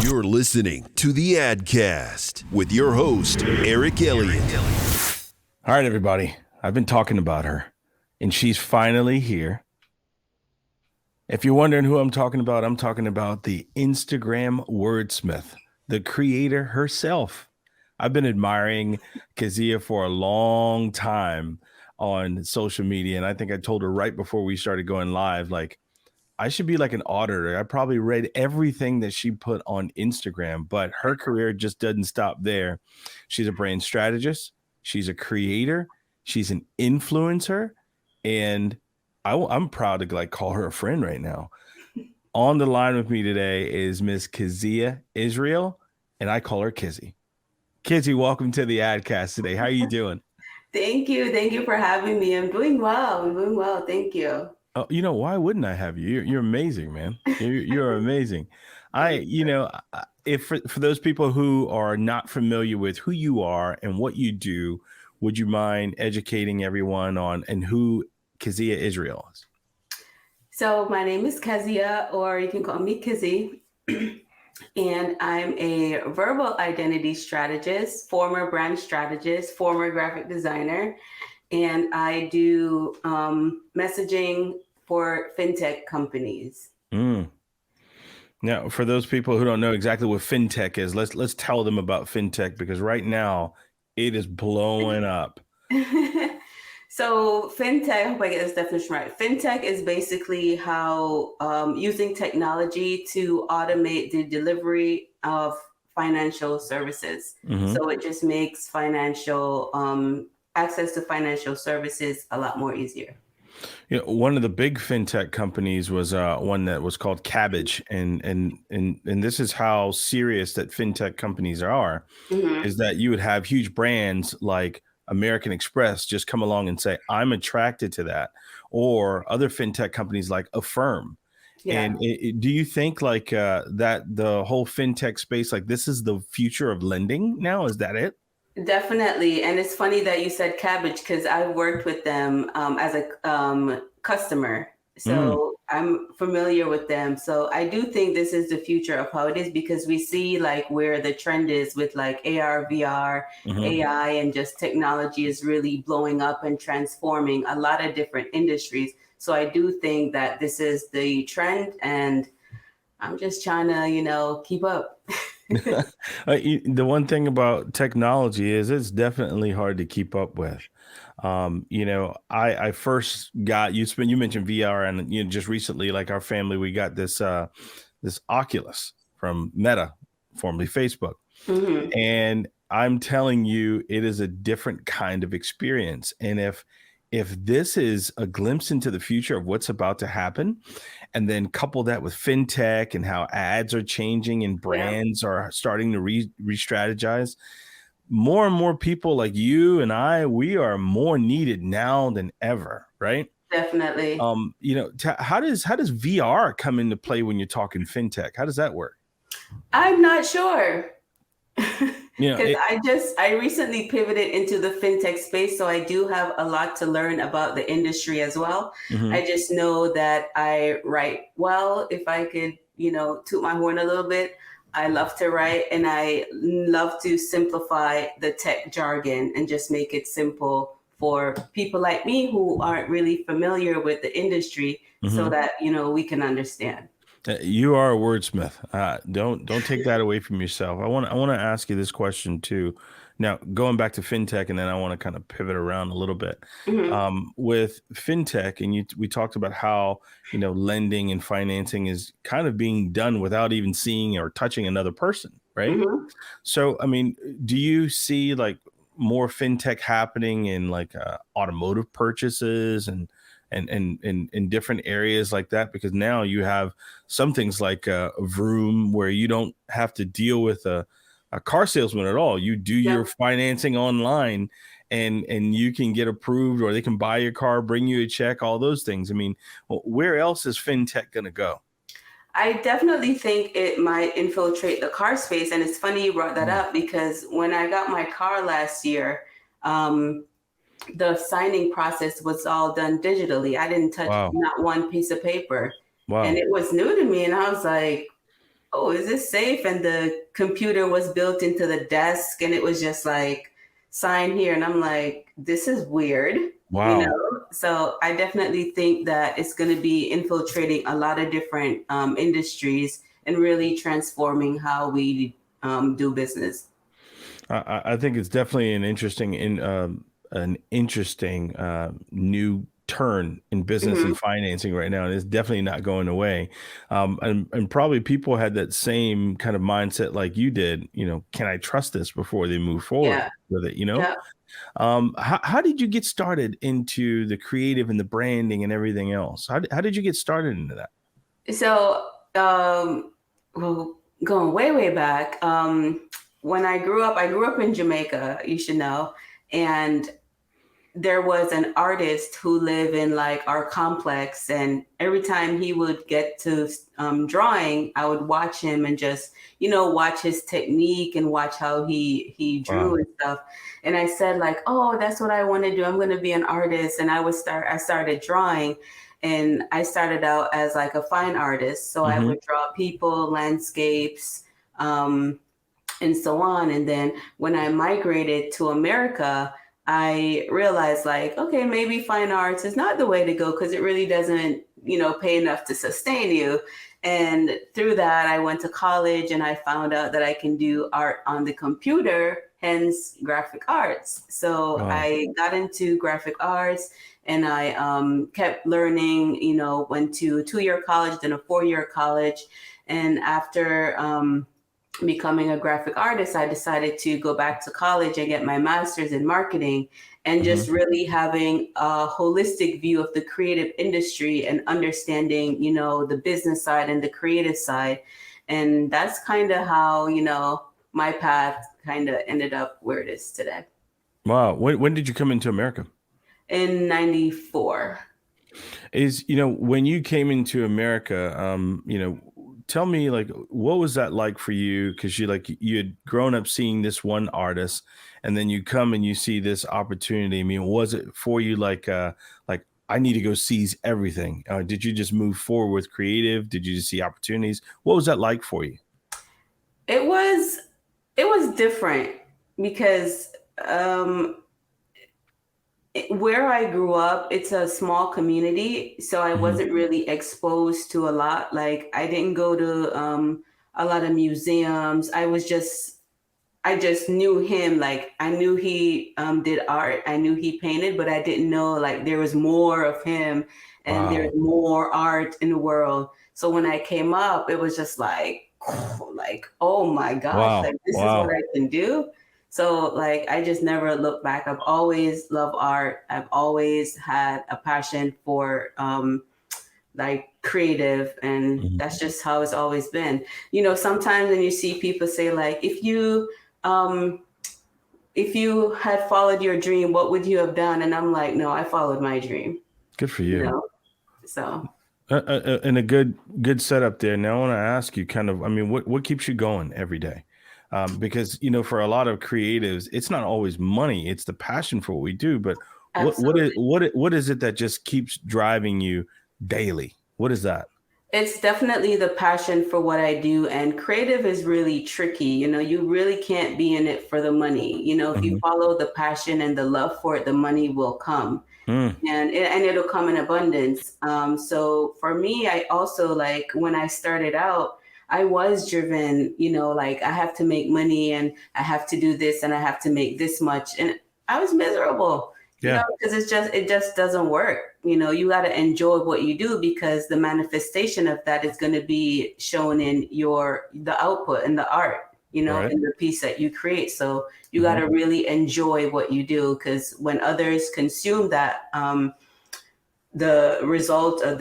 You're listening to the AdCast with your host, Elliott. All right, everybody. I've been talking about her, and she's finally here. If you're wondering who I'm talking about the Instagram wordsmith, the creator herself. I've been admiring Kezia for a long time on social media, and I think I told her right before we started going live, like, I should be like an auditor. I probably read everything that she put on Instagram, but her career just doesn't stop there. She's a brand strategist. She's a creator. She's an influencer. And I'm proud to like call her a friend right now. On the line with me today is Miss Kezia Israel, and I call her Kizzy. Kizzy, welcome to the AdCast today. How are you doing? Thank you. Thank you for having me. I'm doing well. Thank you. Oh, why wouldn't I have you? You're amazing, man. You're amazing. If for those people who are not familiar with who you are and what you do, would you mind educating everyone on and who Kezia Israel is? So my name is Kezia, or you can call me Kizzy. And I'm a verbal identity strategist, former brand strategist, former graphic designer. And I do messaging for FinTech companies. Now, for those people who don't know exactly what FinTech is, let's tell them about FinTech, because right now it is blowing up. So FinTech, I hope I get this definition right. FinTech is basically how using technology to automate the delivery of financial services. Mm-hmm. So it just makes financial access to financial services a lot more easier. One of the big FinTech companies was one that was called Cabbage, and this is how serious that FinTech companies are. Mm-hmm. Is that you would have huge brands like American Express just come along and say, I'm attracted to that, or other FinTech companies like Affirm. Yeah. And do you think like that the whole FinTech space, like this is the future of lending now? Is that it? Definitely. And it's funny that you said Cabbage, because I worked with them as a customer. So I'm familiar with them. So I do think this is the future of how it is, because we see like where the trend is with like AR, VR, AI, and just technology is really blowing up and transforming a lot of different industries. So I do think that this is the trend, and I'm just trying to, keep up. The one thing about technology is it's definitely hard to keep up with. I first got you mentioned VR, and just recently, like our family, we got this Oculus from Meta, formerly Facebook. Mm-hmm. And I'm telling you, it is a different kind of experience. And if this is a glimpse into the future of what's about to happen, and then couple that with FinTech and how ads are changing and brands are starting to re-strategize, more and more people like you and I, we are more needed now than ever, right? Definitely. How does VR come into play when you're talking FinTech? How does that work? I'm not sure. Because I recently pivoted into the FinTech space, so I do have a lot to learn about the industry as well. Mm-hmm. I just know that I write well. If I could, toot my horn a little bit, I love to write, and I love to simplify the tech jargon and just make it simple for people like me who aren't really familiar with the industry, so that, we can understand. You are a wordsmith. Don't take that away from yourself. I want to ask you this question too. Now, going back to FinTech, and then I want to kind of pivot around a little bit. Mm-hmm. With FinTech, and we talked about how lending and financing is kind of being done without even seeing or touching another person, right? Mm-hmm. So, I mean, do you see like more FinTech happening in like automotive purchases and in different areas like that? Because now you have some things like a Vroom, where you don't have to deal with a car salesman at all. You do your financing online, and you can get approved, or they can buy your car, bring you a check, all those things. I mean, where else is FinTech going to go? I definitely think it might infiltrate the car space. And it's funny you brought that up, because when I got my car last year, the signing process was all done digitally. I didn't touch not one piece of paper. Wow. And it was new to me. And I was like, oh, is this safe? And the computer was built into the desk and it was just like, sign here. And I'm like, this is weird, Wow. So I definitely think that it's going to be infiltrating a lot of different industries and really transforming how we do business. I think it's definitely an interesting new turn in business Hmm. and financing right now, and it's definitely not going away. And probably people had that same kind of mindset like you did. Can I trust this before they move forward Yeah. with it? Yeah. How did you get started into the creative and the branding and everything else? How did you get started into that? So, well, going way, way back, when I grew up in Jamaica, you should know. And there was an artist who lived in like our complex, and every time he would get to drawing, I would watch him and just watch his technique and watch how he drew Wow. and stuff. And I said like, oh, that's what I want to do. I'm going to be an artist. And I started drawing, and I started out as like a fine artist, so I Hmm. would draw people, landscapes, um, and so on. And then when I migrated to America, I realized like, okay, maybe fine arts is not the way to go because it really doesn't, pay enough to sustain you. And through that, I went to college and I found out that I can do art on the computer, hence graphic arts. So Wow. I got into graphic arts and I kept learning, went to a 2-year college, then a 4-year college. And after becoming a graphic artist, I decided to go back to college and get my master's in marketing and just Hmm. really having a holistic view of the creative industry and understanding, the business side and the creative side. And that's kind of how, my path kind of ended up where it is today. Wow. When did you come into America? In 94. When you came into America, tell me like what was that like for you? Because you had grown up seeing this one artist, and then you come and you see this opportunity. I mean, was it for you like I need to go seize everything? Did you just move forward with creative? Did you just see opportunities? What was that like for you? It was it was different because where I grew up, it's a small community, so I Hmm. wasn't really exposed to a lot. Like I didn't go to a lot of museums. I just knew him. Like I knew he did art. I knew he painted, but I didn't know like there was more of him and there's Wow. more art in the world. So when I came up, it was just like, like, oh my gosh, Wow. like this is what Wow. I can do. So like I just never looked back. I've always loved art. I've always had a passion for like creative, and Mhm. that's just how it's always been. Sometimes when you see people say like um if you had followed your dream, what would you have done? And I'm like, no, I followed my dream, Good for you you. know? So And a good setup there. Now I want to ask you kind of, I mean, what keeps you going every day? Because for a lot of creatives, it's not always money; it's the passion for what we do. But absolutely. what is it that just keeps driving you daily? What is that? It's definitely the passion for what I do. And creative is really tricky. You really can't be in it for the money. If you Hmm. follow the passion and the love for it, the money will come. Mm, And it'll come in abundance. So for me, I also like when I started out, I was driven, like I have to make money and I have to do this and I have to make this much. And I was miserable, yeah. because it just doesn't work. You got to enjoy what you do because the manifestation of that is going to be shown in the output and the art, Right. in the piece that you create. So you got Hmm. to really enjoy what you do because when others consume that, the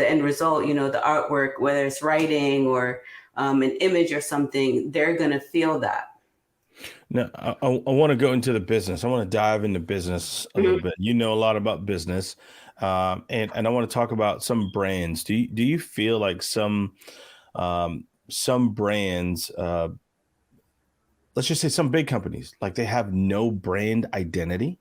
end result, the artwork, whether it's writing or an image or something, they're going to feel that. Now, I want to go into the business. I want to dive into business a little Mhm. bit. You know a lot about business, and I want to talk about some brands. Do you feel like some brands, let's just say some big companies, like they have no brand identity?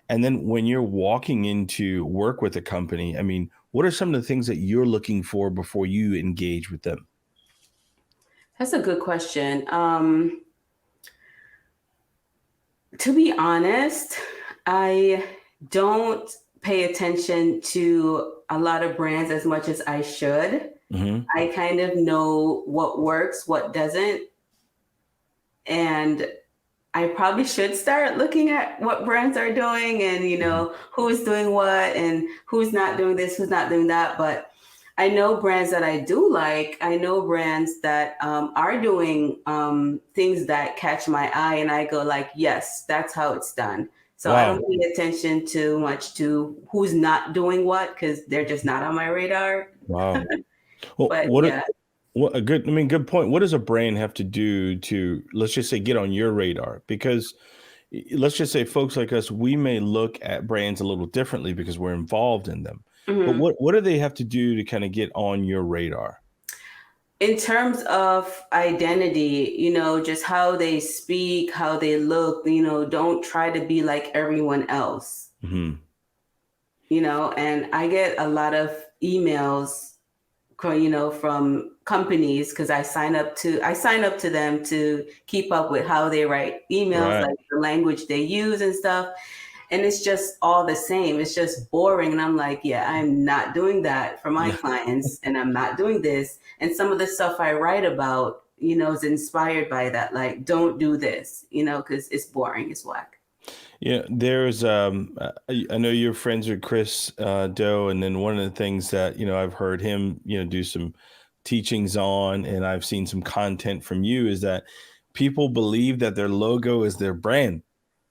And then when you're walking into work with a company, I mean, what are some of the things that you're looking for before you engage with them? That's a good question. To be honest, I don't pay attention to a lot of brands as much as I should. Mm-hmm. I kind of know what works, what doesn't. And I probably should start looking at what brands are doing and, who's doing what and who's not doing this, who's not doing that. But I know brands that I do like. I know brands that are doing things that catch my eye and I go like, yes, that's how it's done. So I don't pay attention too much to who's not doing what because they're just not on my radar. Wow. Well, But good point. What does a brand have to do to, let's just say, get on your radar? Because let's just say folks like us, we may look at brands a little differently because we're involved in them. But what do they have to do to kind of get on your radar? In terms of identity, just how they speak, how they look, don't try to be like everyone else. Mm-hmm. And I get a lot of emails, from companies because I sign up to them to keep up with how they write emails, like the language they use and stuff. And it's just all the same. It's just boring. And I'm like, yeah, I'm not doing that for my clients and I'm not doing this. And some of the stuff I write about, is inspired by that. Like, don't do this, because it's boring. It's whack. Yeah, there's, I know you're friends with Chris Doe. And then one of the things that, I've heard him, do some teachings on, and I've seen some content from you is that people believe that their logo is their brand.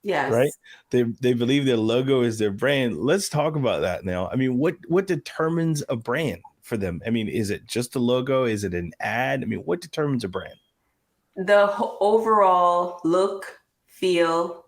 Yes. Right. They believe their logo is their brand. Let's talk about that now. I mean, what determines a brand for them? I mean, is it just a logo? Is it an ad? I mean, what determines a brand? The overall look, feel,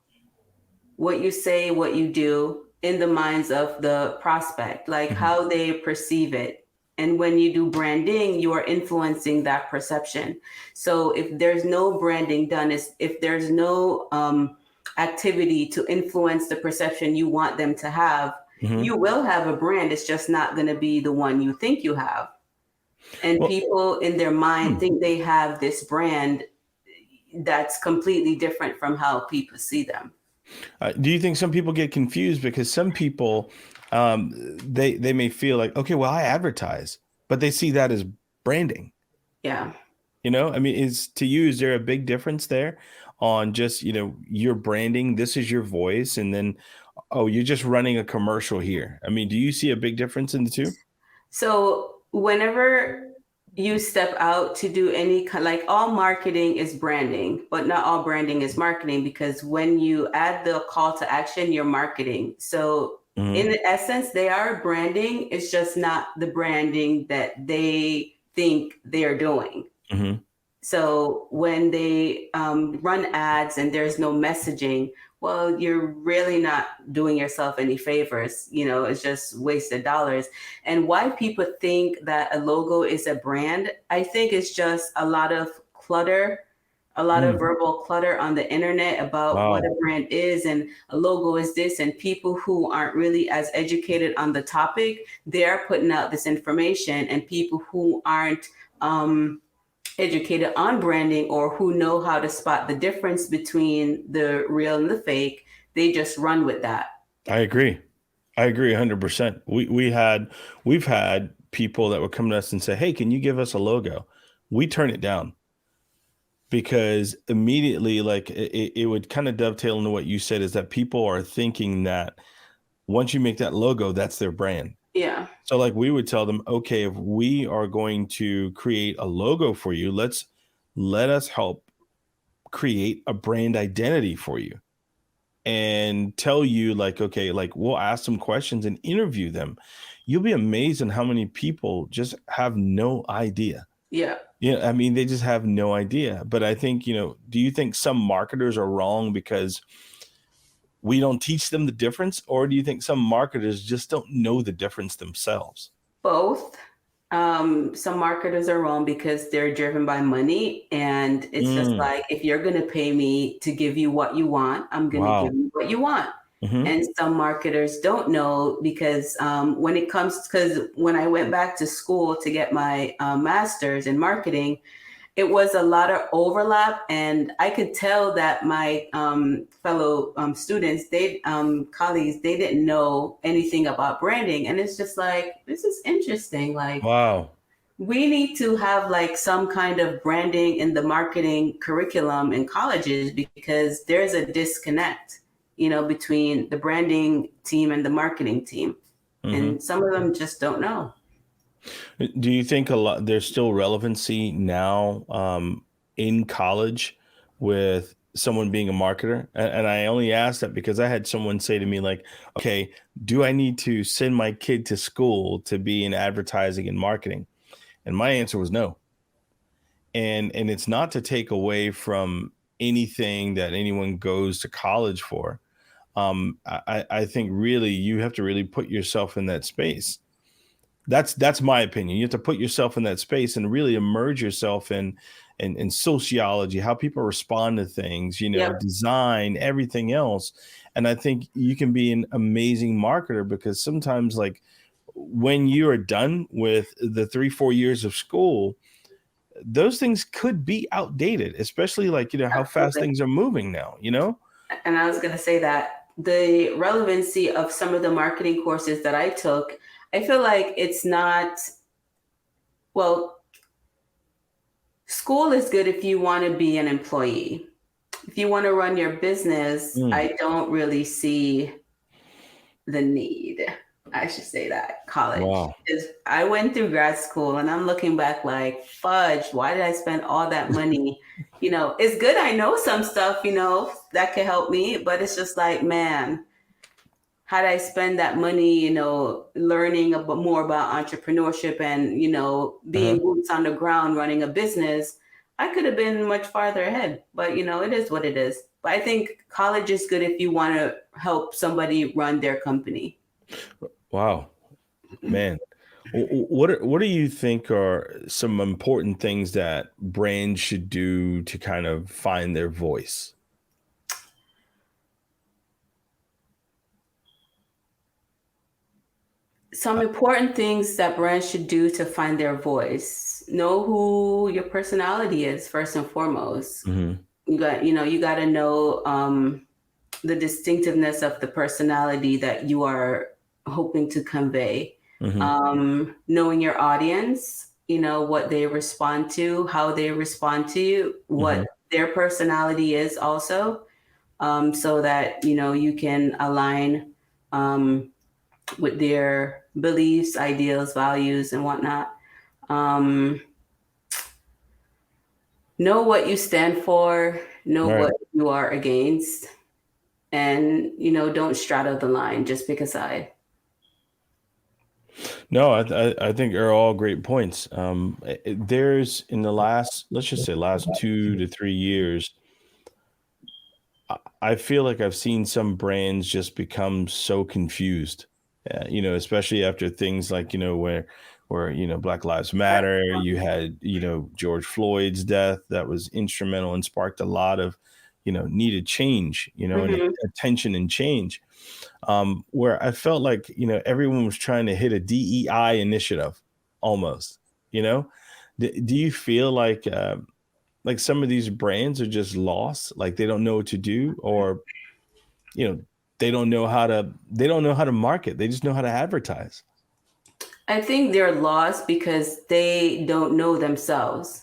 what you say, what you do in the minds of the prospect, like how they perceive it. And when you do branding, you are influencing that perception. So if there's no branding done, if there's no activity to influence the perception you want them to have, you will have a brand. It's just not going to be the one you think you have. And people in their mind think they have this brand that's completely different from how people see them. Do you think some people get confused because some people, they may feel like, okay, well, I advertise, but they see that as branding. Yeah. I mean, is there a big difference there on just, your branding? This is your voice. And then, you're just running a commercial here. I mean, do you see a big difference in the two? So whenever you step out to do any like all marketing is branding, but not all branding is marketing, because when you add the call to action, you're marketing. So in essence, they are branding. It's just not the branding that they think they're doing. So when they run ads and there's no messaging, well, you're really not doing yourself any favors. It's just wasted dollars. And why people think that a logo is a brand, I think it's just a lot of clutter, a lot of verbal clutter on the internet about what a brand is and a logo is this. And people who aren't really as educated on the topic, they're putting out this information, and people who aren't educated on branding or who know how to spot the difference between the real and the fake, they just run with that. I agree 100%. We've had people that would come to us and say, hey, can you give us a logo? We turn it down because immediately, like it would kind of dovetail into what you said, is that people are thinking that once you make that logo, that's their brand. Yeah. So like we would tell them, okay, if we are going to create a logo for you, let us help create a brand identity for you and tell you like, okay, like we'll ask some questions and interview them. You'll be amazed at how many people just have no idea. Yeah. Yeah. I mean, they just have no idea. But I think, do you think some marketers are wrong because we don't teach them the difference, or do you think some marketers just don't know the difference themselves? Both. Some marketers are wrong because they're driven by money, and it's just like, if you're going to pay me to give you what you want, I'm going to give you what you want. And some marketers don't know because because when I went back to school to get my master's in marketing, it was a lot of overlap, and I could tell that my fellow students, colleagues, they didn't know anything about branding, and it's just like, this is interesting. Like, Wow. we need to have like some kind of branding in the marketing curriculum in colleges, because there's a disconnect, between the branding team and the marketing team, and some of them just don't know. Do you think there's still relevancy now in college with someone being a marketer? And I only ask that because I had someone say to me, like, okay, do I need to send my kid to school to be in advertising and marketing? And my answer was no. And it's not to take away from anything that anyone goes to college for. I think really you have to really put yourself in that space. That's my opinion. You have to put yourself in that space and really immerse yourself in sociology, how people respond to things, Yep. design, everything else. And I think you can be an amazing marketer, because sometimes, like, when you are done with the 3-4 years of school, those things could be outdated, especially like, how fast things are moving now, And I was going to say that the relevancy of some of the marketing courses that I took, I feel like it's not, well, school is good if you want to be an employee. If you want to run your business, I don't really see the need. I should say that college. Wow. I went through grad school and I'm looking back like, fudge, why did I spend all that money? It's good. I know some stuff, that could help me, but it's just like, man, had I spend that money, learning more about entrepreneurship and, being boots on the ground, running a business, I could have been much farther ahead. But, it is what it is. But I think college is good if you want to help somebody run their company. Wow, man. What do you think are some important things that brands should do to kind of find their voice? Some important things that brands should do to find their voice. Know who your personality is first and foremost. You got to know the distinctiveness of the personality that you are hoping to convey. Knowing your audience, what they respond to, how they respond to you, what their personality is also, so that, you can align with their beliefs, ideals, values, and whatnot. Know what you stand for, know what you are against, and, don't straddle the line, just pick a side. No, I think they're all great points. There's in the last, let's just say last 2 to 3 years, I feel like I've seen some brands just become so confused, especially after things like, where Black Lives Matter, you had, George Floyd's death that was instrumental and sparked a lot of, needed change, and attention and change. Where I felt like, everyone was trying to hit a DEI initiative almost, do you feel like some of these brands are just lost, like they don't know what to do, or, they don't know how to market. They just know how to advertise. I think they're lost because they don't know themselves.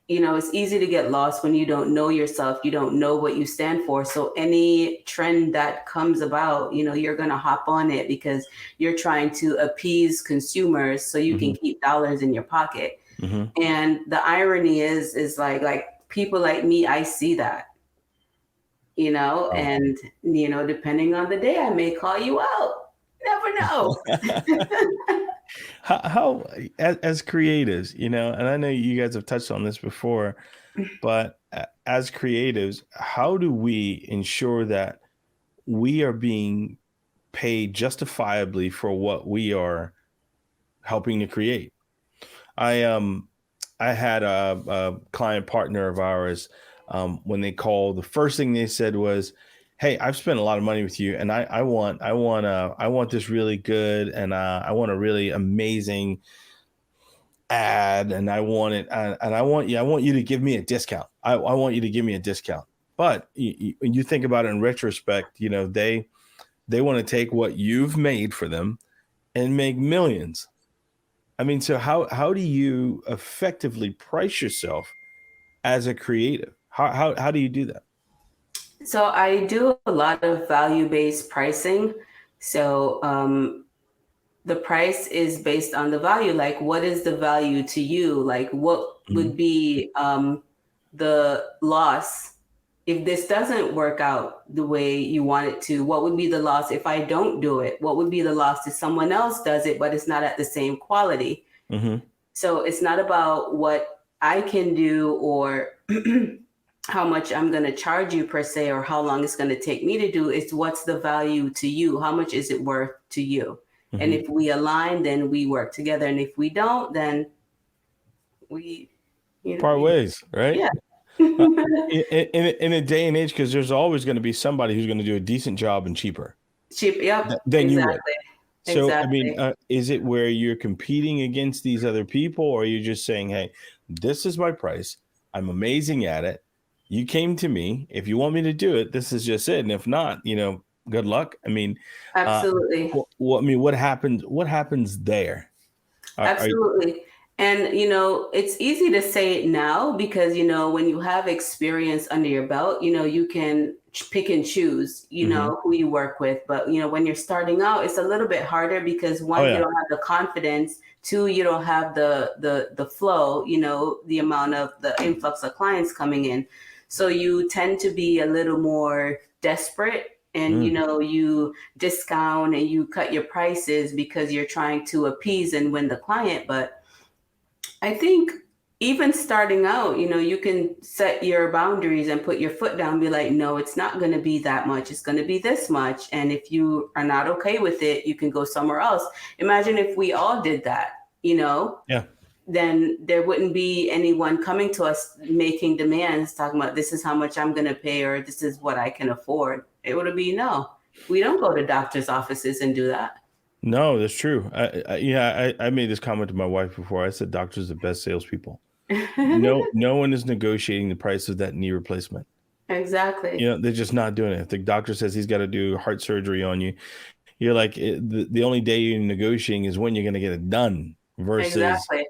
It's easy to get lost when you don't know yourself. You don't know what you stand for. So any trend that comes about, you're going to hop on it because you're trying to appease consumers so you can keep dollars in your pocket. And the irony is like people like me, I see that, and, depending on the day, I may call you out. Never know. How as creatives, and I know you guys have touched on this before, but as creatives, how do we ensure that we are being paid justifiably for what we are helping to create? I had a client partner of ours, when they called, the first thing they said was, "Hey, I've spent a lot of money with you, and I want this really good, and I want a really amazing ad and I want it, and I want you to give me a discount. I want you to give me a discount. But when you think about it in retrospect, they want to take what you've made for them and make millions. I mean, so how do you effectively price yourself as a creative? How do you do that? So I do a lot of value-based pricing. So the price is based on the value. Like, what is the value to you? Like, what would be the loss if this doesn't work out the way you want it to? What would be the loss if I don't do it? What would be the loss if someone else does it, but it's not at the same quality? So it's not about what I can do or how much I'm going to charge you per se, or how long it's going to take me to do. It's what's the value to you? How much is it worth to you? And if we align, then we work together. And if we don't, then we part ways, right? Yeah. In a day and age, because there's always going to be somebody who's going to do a decent job and cheaper. Yep. Than you would. Exactly. So, I mean, is it where you're competing against these other people, or are you just saying, hey, this is my price. I'm amazing at it. You came to me. If you want me to do it, this is just it. And if not, good luck. I mean, absolutely. What happens? What happens there? Absolutely. And, it's easy to say it now because, when you have experience under your belt, you can pick and choose, who you work with. But, when you're starting out, it's a little bit harder because one, you don't have the confidence. Two, you don't have the flow, the amount of the influx of clients coming in. So you tend to be a little more desperate and, you discount and you cut your prices because you're trying to appease and win the client. But I think even starting out, you can set your boundaries and put your foot down, be like, no, it's not going to be that much. It's going to be this much. And if you are not okay with it, you can go somewhere else. Imagine if we all did that, Yeah. Then there wouldn't be anyone coming to us making demands, talking about this is how much I'm going to pay or this is what I can afford. It would be no. We don't go to doctors' offices and do that. No, that's true. I made this comment to my wife before. I said doctors are the best salespeople. No one is negotiating the price of that knee replacement. Exactly. They're just not doing it. If the doctor says he's got to do heart surgery on you, you're like, the only day you're negotiating is when you're going to get it done versus, exactly.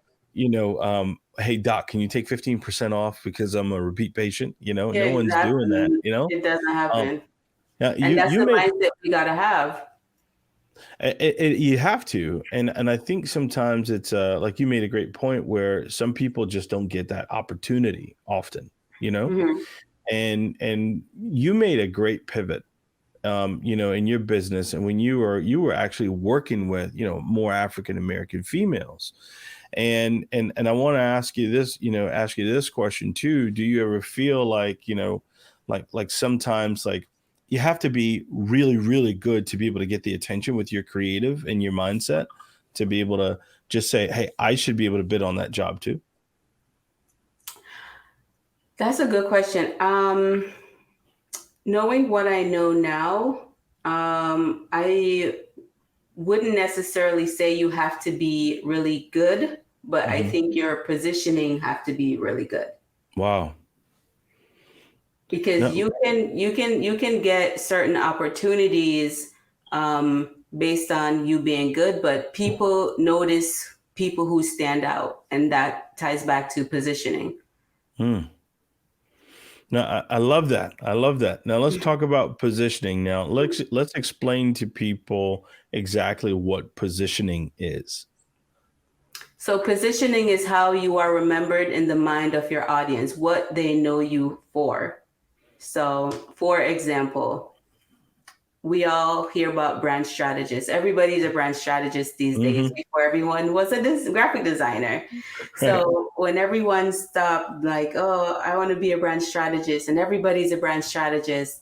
Hey doc, can you take 15% off because I'm a repeat patient? No exactly. One's doing that, It doesn't happen. And that's the mindset we got to have. You have to. And I think sometimes it's like you made a great point where some people just don't get that opportunity often, and you made a great pivot, in your business. And when you were actually working with, more African-American females. And I want to ask you this question too. Do you ever feel like, like sometimes like you have to be really, really good to be able to get the attention with your creative and your mindset to be able to just say, hey, I should be able to bid on that job too? That's a good question. Knowing what I know now, I wouldn't necessarily say you have to be really good, but I think your positioning have to be really good. Wow. Because you can get certain opportunities based on you being good, but people notice people who stand out, and that ties back to positioning. Now, I love that. I love that. Now let's talk about positioning. Now let's explain to people exactly what positioning is. So positioning is how you are remembered in the mind of your audience, what they know you for. So, for example, we all hear about brand strategists. Everybody's a brand strategist these days. Before everyone was a graphic designer. So when everyone stopped like, oh, I want to be a brand strategist, and everybody's a brand strategist.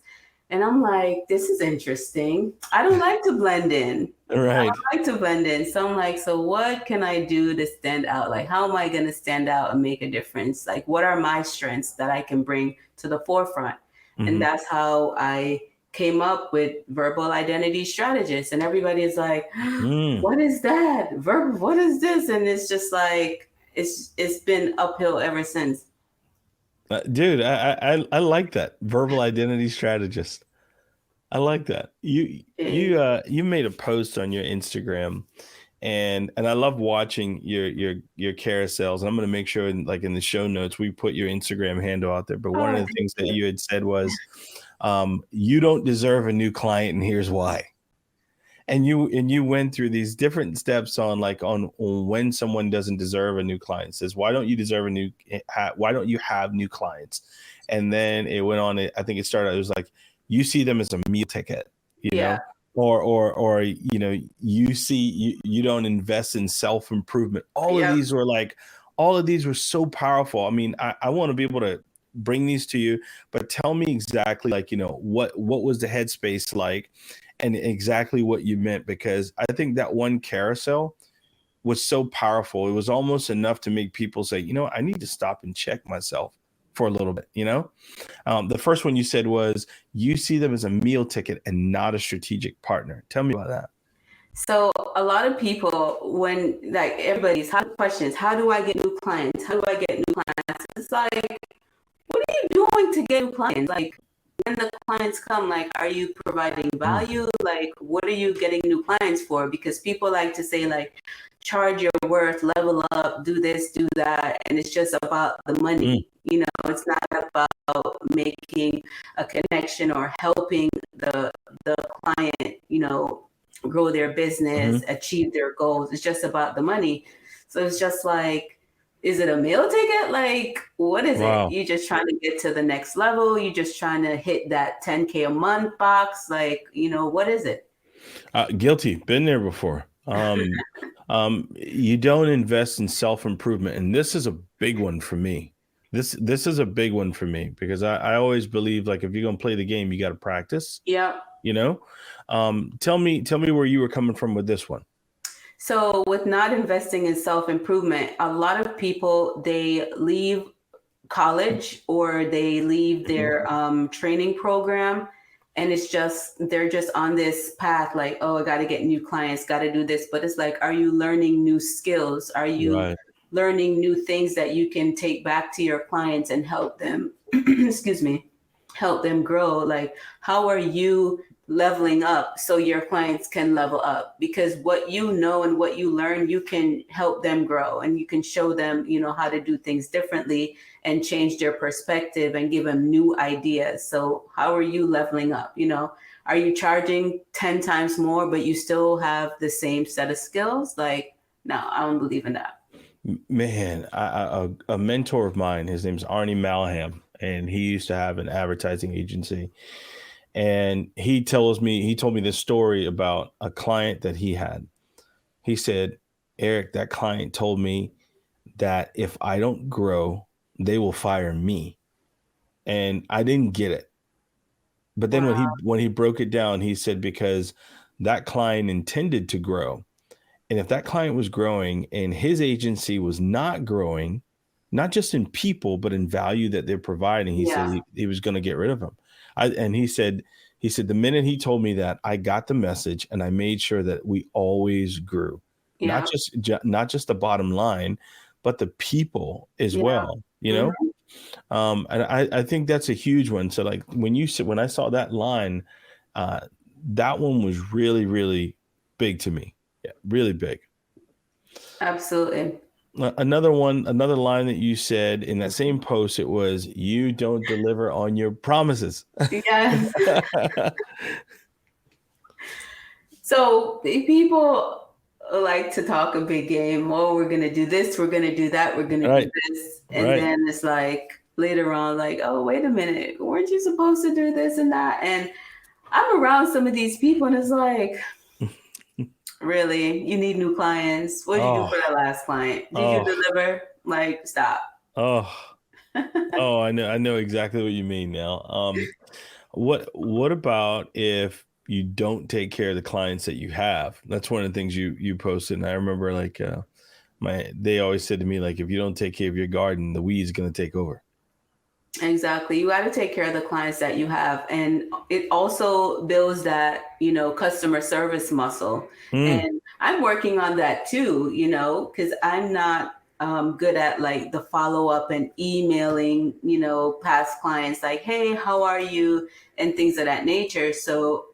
And I'm like, this is interesting. I don't like to blend in. Right. I don't like to blend in. So I'm like, so what can I do to stand out? Like, how am I going to stand out and make a difference? Like, what are my strengths that I can bring to the forefront? And that's how I came up with verbal identity strategist. And everybody is like, what is that? What is this? And it's just like, it's been uphill ever since. Dude, I like that verbal identity strategist. I like that. You made a post on your Instagram, and I love watching your carousels. And I'm going to make sure, in the show notes, we put your Instagram handle out there. But one of the things that you had said was, you don't deserve a new client, and here's why. And you went through these different steps on when someone doesn't deserve a new client. It says, why don't you have new clients? And then it went on. I think it started. It was like, you see them as a meal ticket, you know, or you don't invest in self-improvement. All of these were so powerful. I mean, I want to be able to bring these to you, but tell me exactly what was the headspace like, and exactly what you meant, because I think that one carousel was so powerful. It was almost enough to make people say, I need to stop and check myself for a little bit. The first one you said was, you see them as a meal ticket and not a strategic partner. Tell me about that. So a lot of people, when everybody's questions, how do I get new clients? How do I get new clients? It's like, what are you doing to get new clients? Like, when the clients come, are you providing value? What are you getting new clients for? Because people like to say, charge your worth, level up, do this, do that. And it's just about the money. It's not about making a connection or helping the client, grow their business, achieve their goals. It's just about the money. So it's just is it a meal ticket? What is it? You just trying to get to the next level? You just trying to hit that 10K a month box? What is it? Guilty. Been there before. You don't invest in self-improvement. And this is a big one for me. This is a big one for me, because I always believe, if you're going to play the game, you got to practice. Yeah. Tell me where you were coming from with this one. So with not investing in self-improvement, a lot of people, they leave college or they leave their training program, and they're just on this path I got to get new clients, got to do this. But it's are you learning new skills? Are you learning new things that you can take back to your clients and help them, help them grow? How are you leveling up so your clients can level up? Because what you know and what you learn, you can help them grow, and you can show them, how to do things differently and change their perspective and give them new ideas. So how are you leveling up? Are you charging 10 times more, but you still have the same set of skills? No, I don't believe in that. Man, a mentor of mine, his name's Arnie Malham, and he used to have an advertising agency. And he told me this story about a client that he had. He said, Eric, that client told me that if I don't grow, they will fire me. And I didn't get it. But then when he broke it down, he said, because that client intended to grow. And if that client was growing and his agency was not growing, not just in people, but in value that they're providing, he said he was going to get rid of them. And he said the minute he told me that, I got the message, and I made sure that we always grew, not just the bottom line, but the people as well, And I think that's a huge one. So when I saw that line, that one was really, really big to me. Yeah, really big. Absolutely. Another line that you said in that same post, it was, you don't deliver on your promises. Yes. So people like to talk a big game. Oh, we're going to do this. We're going to do that. We're going to do this. And then it's later on, oh, wait a minute. Weren't you supposed to do this and that? And I'm around some of these people, and it's really? You need new clients? What did you do for that last client? Did you deliver? Stop. I know exactly what you mean now. What about if you don't take care of the clients that you have? That's one of the things you posted. And I remember they always said to me, if you don't take care of your garden, the weeds going to take over. Exactly. You got to take care of the clients that you have. And it also builds that, customer service muscle. And I'm working on that too, because I'm not good at like the follow up and emailing, past clients like, hey, how are you? And things of that nature. So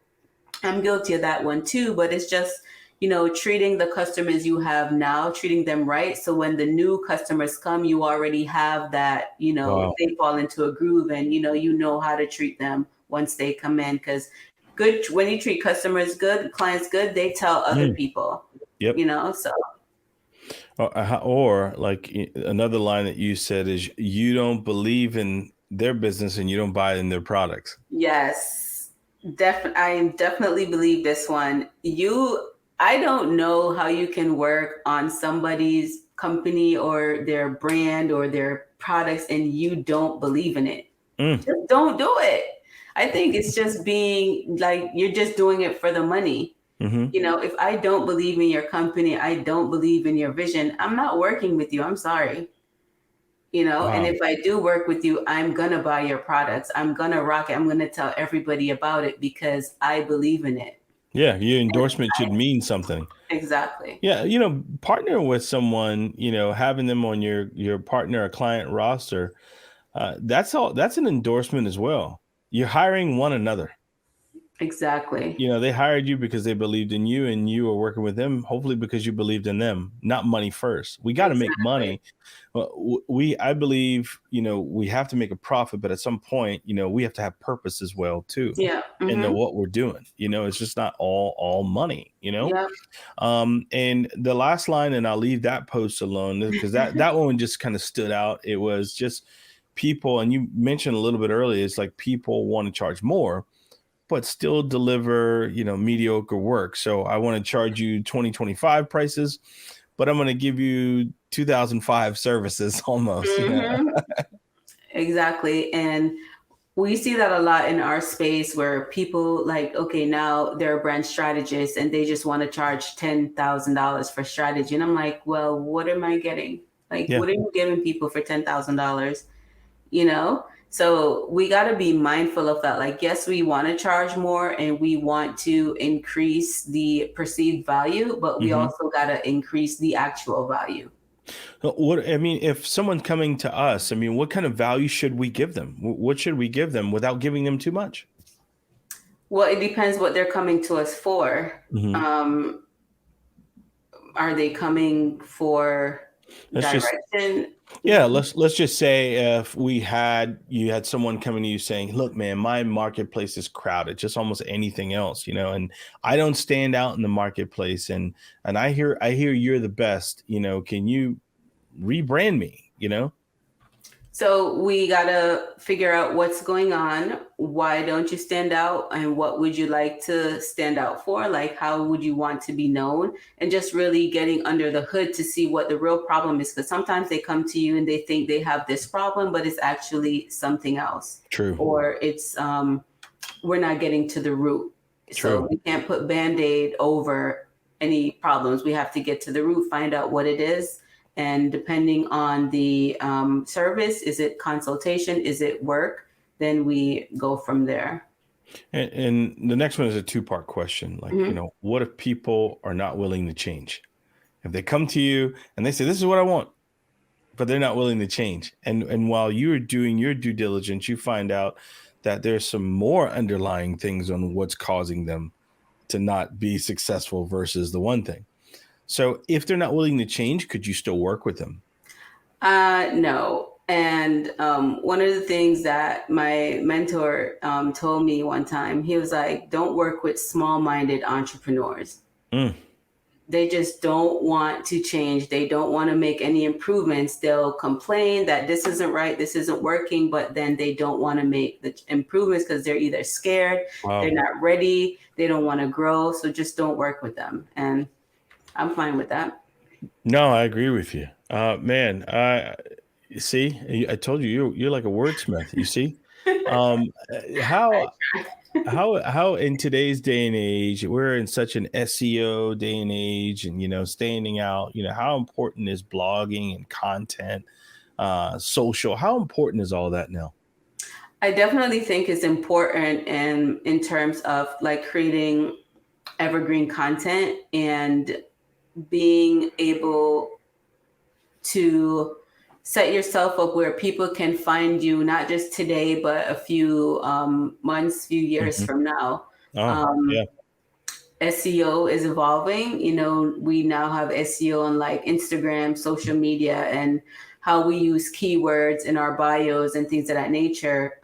I'm guilty of that one too, but it's just, treating the customers you have now, treating them right. So when the new customers come, you already have that, Wow. they fall into a groove and, you know how to treat them once they come in. Because when you treat customers good, clients good, they tell other people, Yep. So. Or like another line that you said is you don't believe in their business and you don't buy in their products. Yes, I definitely believe this one. I don't know how you can work on somebody's company or their brand or their products and you don't believe in it. Just don't do it. I think it's just being like, you're just doing it for the money. If I don't believe in your company, I don't believe in your vision, I'm not working with you. I'm sorry. Wow. And if I do work with you, I'm going to buy your products. I'm going to rock it. I'm going to tell everybody about it because I believe in it. Yeah. Your endorsement should mean something. Exactly. Yeah. Partnering with someone, having them on your partner or client roster, that's an endorsement as well. You're hiring one another. Exactly. They hired you because they believed in you and you were working with them, hopefully because you believed in them, not money first. We got to make money. I believe, we have to make a profit, but at some point, we have to have purpose as well too. Yeah. And know what we're doing. It's just not all money, Yeah. And the last line, and I'll leave that post alone because that one just kind of stood out. It was just people, and you mentioned a little bit earlier, it's like people want to charge more, but still deliver, mediocre work. So I want to charge you 2025 prices, but I'm going to give you 2005 services almost. Exactly. And we see that a lot in our space where people like, okay, now they're a brand strategist and they just want to charge $10,000 for strategy. And I'm like, well, what am I getting? Like, what are you giving people for $10,000? So we got to be mindful of that. Like, yes, we want to charge more and we want to increase the perceived value, but we also got to increase the actual value. If someone's coming to us, what kind of value should we give them? What should we give them without giving them too much? Well, it depends what they're coming to us for. Are they coming for direction? Let's just say if you had someone coming to you saying, look, man, my marketplace is crowded, just almost anything else, and I don't stand out in the marketplace. And I hear you're the best, can you rebrand me, So we got to figure out what's going on. Why don't you stand out? And what would you like to stand out for? Like, how would you want to be known? And just really getting under the hood to see what the real problem is. Because sometimes they come to you and they think they have this problem, but it's actually something else. True. Or it's, we're not getting to the root. True. So we can't put Band-Aid over any problems. We have to get to the root, find out what it is. And depending on the service, is it consultation? Is it work? Then we go from there. And the next one is a two-part question. Like, what if people are not willing to change? If they come to you and they say, this is what I want, but they're not willing to change. And while you're doing your due diligence, you find out that there's some more underlying things on what's causing them to not be successful versus the one thing. So if they're not willing to change, could you still work with them? No. And one of the things that my mentor told me one time, he was like, don't work with small-minded entrepreneurs. They just don't want to change. They don't want to make any improvements. They'll complain that this isn't right, this isn't working, but then they don't want to make the improvements because they're either scared, they're not ready, they don't want to grow. So just don't work with them. And I'm fine with that. No, I agree with you. Man, you see, I told you, you're like a wordsmith, you see? How in today's day and age, we're in such an SEO day and age and, standing out, how important is blogging and content, social? How important is all that now? I definitely think it's important in terms of like creating evergreen content and being able to set yourself up where people can find you, not just today, but a few months, few years from now. Yeah. SEO is evolving. We now have SEO on like Instagram, social media, and how we use keywords in our bios and things of that nature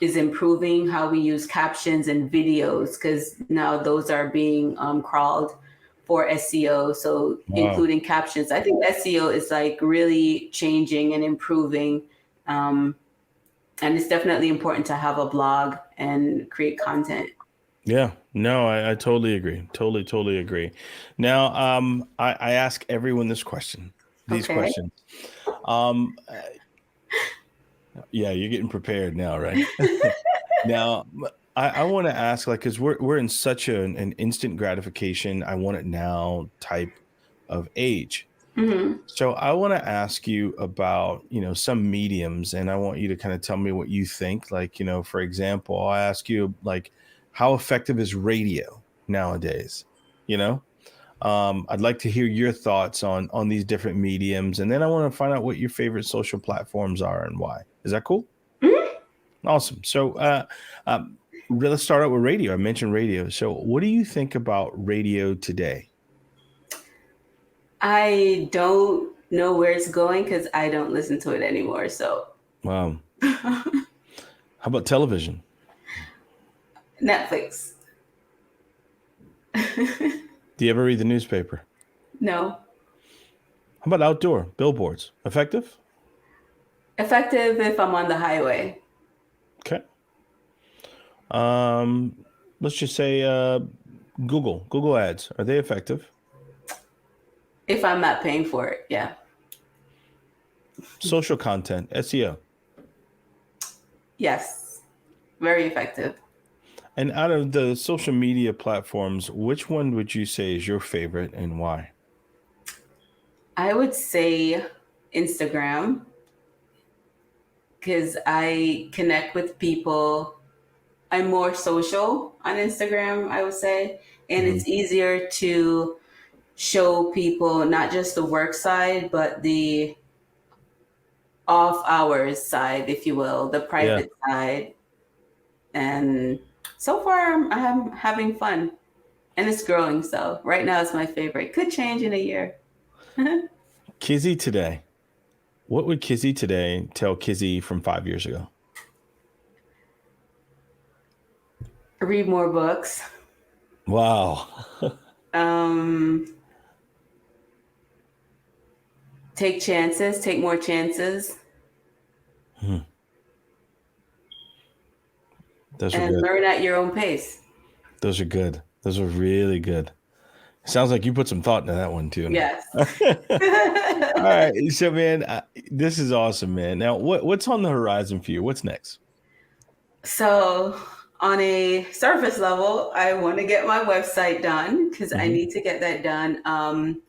is improving. How we use captions and videos, because now those are being crawled for SEO. So including captions. I think SEO is like really changing and improving. And it's definitely important to have a blog and create content. Yeah, no, I totally agree. Totally agree. Now, I ask everyone these questions. Yeah, you're getting prepared now, right? Now, I want to ask, like, because we're in such an instant gratification, I want it now type of age. Mm-hmm. So I want to ask you about, some mediums, and I want you to kind of tell me what you think. Like, for example, I'll ask you, like, how effective is radio nowadays? I'd like to hear your thoughts on these different mediums, and then I want to find out what your favorite social platforms are and why. Is that cool? Mm-hmm. Awesome. So let's start out with radio. I mentioned radio. So what do you think about radio today? I don't know where it's going because I don't listen to it anymore. So, wow. How about television? Netflix. Do you ever read the newspaper? No. How about outdoor billboards? Effective? Effective if I'm on the highway. Okay. Let's just say Google ads. Are they effective? If I'm not paying for it, yeah. Social content, SEO. Yes. Very effective. And out of the social media platforms, which one would you say is your favorite and why? I would say Instagram, because I connect with people. I'm more social on Instagram, I would say. And it's easier to show people not just the work side, but the off hours side, if you will, the private side. And so far, I'm having fun, and it's growing. So right now, it's my favorite. Could change in a year. Kizzy today. What would Kizzy today tell Kizzy from 5 years ago? Read more books. Wow. Take chances. Take more chances. Those are good. Learn at your own pace. Those are good. Those are really good. Sounds like you put some thought into that one too. Yes. All right. So, man, this is awesome, man. Now, what's on the horizon for you? What's next? So, on a surface level, I want to get my website done because I need to get that done.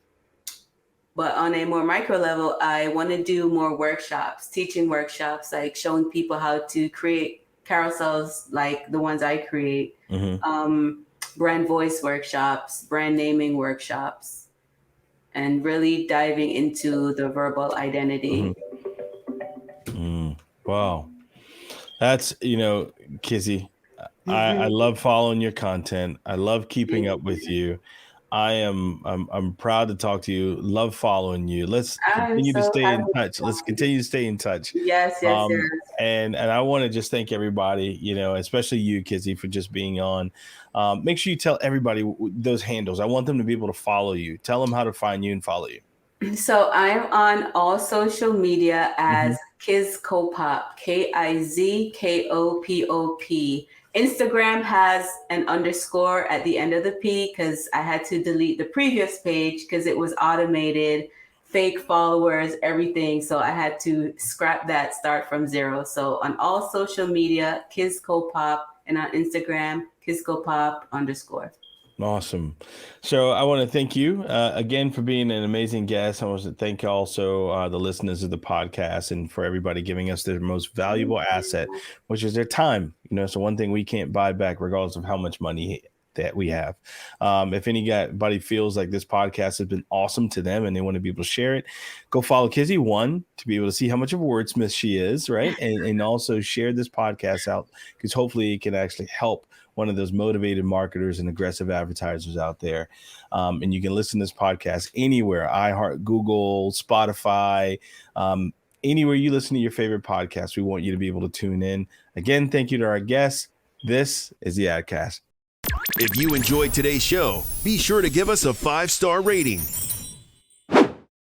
But on a more micro level, I want to do more workshops, teaching workshops, like showing people how to create carousels like the ones I create, brand voice workshops, brand naming workshops, and really diving into the verbal identity. Wow. That's, Kizzy, I love following your content. I love keeping up with you. I'm proud to talk to you. Love following you. Let's continue to stay in touch. Let's continue to stay in touch. Yes. And I want to just thank everybody, especially you, Kizzy, for just being on. Make sure you tell everybody those handles. I want them to be able to follow you. Tell them how to find you and follow you. So I'm on all social media as Kizkopop, Kizkopop. Instagram has an underscore at the end of the P because I had to delete the previous page because it was automated, fake followers, everything. So I had to scrap that, start from zero. So on all social media, Kizkopop, and on Instagram, Kizkopop _. Awesome. So I want to thank you again for being an amazing guest. I want to thank also the listeners of the podcast and for everybody giving us their most valuable asset, which is their time. So one thing we can't buy back regardless of how much money that we have. If anybody feels like this podcast has been awesome to them and they want to be able to share it, go follow Kizzy, one, to be able to see how much of a wordsmith she is, right? And also share this podcast out, because hopefully it can actually help one of those motivated marketers and aggressive advertisers out there. And you can listen to this podcast anywhere, iHeart, Google, Spotify, anywhere you listen to your favorite podcast. We want you to be able to tune in. Again, thank you to our guests. This is the AdCast. If you enjoyed today's show, be sure to give us a 5-star rating.